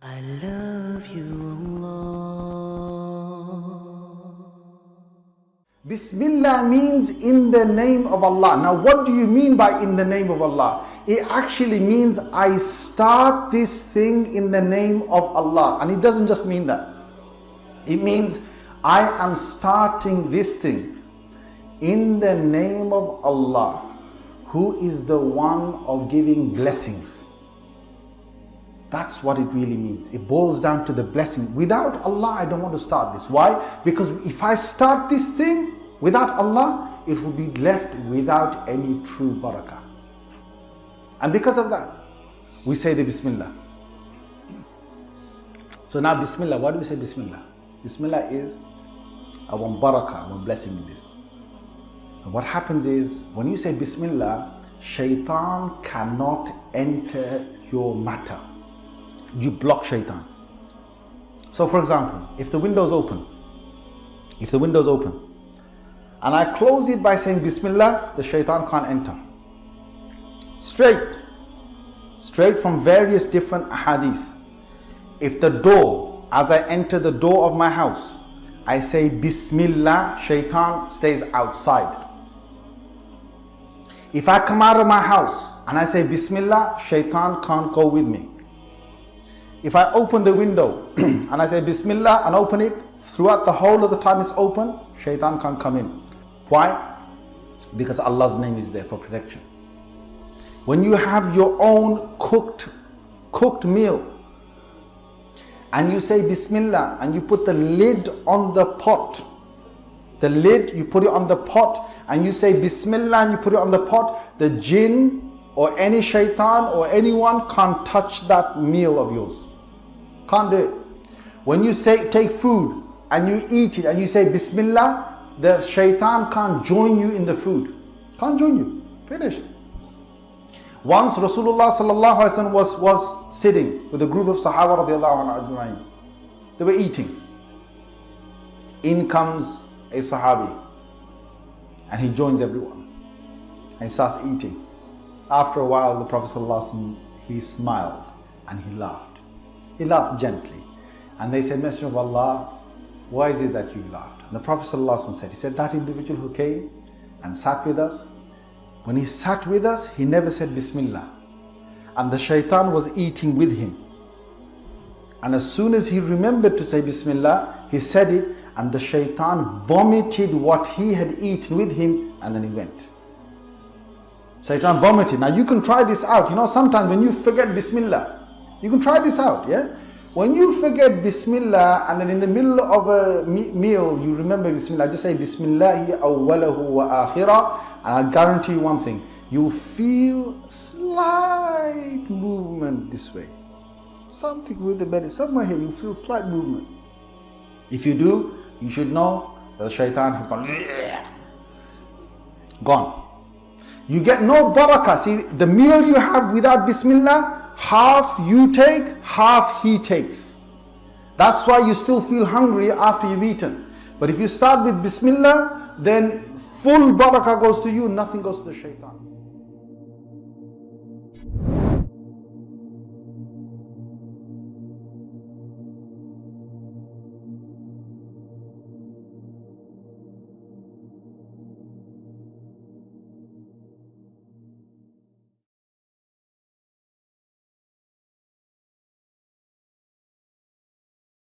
I love you, Allah. Bismillah means in the name of Allah. Now what do you mean by in the name of Allah? It actually means I start this thing in the name of Allah. And it doesn't just mean that. It means I am starting this thing in the name of Allah, who is the one of giving blessings. That's what it really means. It boils down to the blessing. Without Allah, I don't want to start this. Why? Because if I start this thing without Allah, it will be left without any true barakah. And because of that, we say the Bismillah. So now Bismillah, why do we say Bismillah? Bismillah is, I want barakah, I want blessing in this. And what happens is, when you say Bismillah, Shaytan cannot enter your matter. You block Shaytan. So for example, if the window is open, and I close it by saying Bismillah, the Shaytan can't enter. Straight from various different ahadith. If the door, as I enter the door of my house, I say Bismillah, Shaytan stays outside. If I come out of my house and I say Bismillah, Shaytan can't go with me. If I open the window and I say Bismillah and open it, throughout the whole of the time it's open, Shaitan can't come in. Why? Because Allah's name is there for protection. When you have your own cooked meal and you say Bismillah and you put the lid on the pot, you put it on the pot and you say Bismillah and you put it on the pot, the jinn or any shaitan or anyone can't touch that meal of yours. Can't do it. When you take food and you eat it and you say Bismillah, the shaitan can't join you in the food. Can't join you. Finished. Once Rasulullah sallallahu alaihi wasallam was sitting with a group of Sahaba radiallahu anhu. They were eating. In comes a Sahabi and he joins everyone and he starts eating. After a while, the Prophet sallallahu alaihi wasallam, he smiled and he laughed. He laughed gently. And they said, Messenger of Allah, why is it that you laughed? And the Prophet ﷺ said, he said, that individual who came and sat with us, when he sat with us, he never said Bismillah. And the shaitan was eating with him. And as soon as he remembered to say Bismillah, he said it, and the shaitan vomited what he had eaten with him, and then he went. Shaitan vomited. Now you can try this out. You know, sometimes when you forget Bismillah, you can try this out, yeah? When you forget Bismillah and then in the middle of a meal you remember Bismillah, just say Bismillahi awwalahu wa akhirah, and I'll guarantee you one thing, you'll feel slight movement this way. Something with the belly, somewhere here, you feel slight movement. If you do, you should know that the shaitan has gone. You get no barakah. See, the meal you have without Bismillah, half you take, half he takes. That's why you still feel hungry after you've eaten. But if you start with Bismillah, then full barakah goes to you, nothing goes to the shaitan.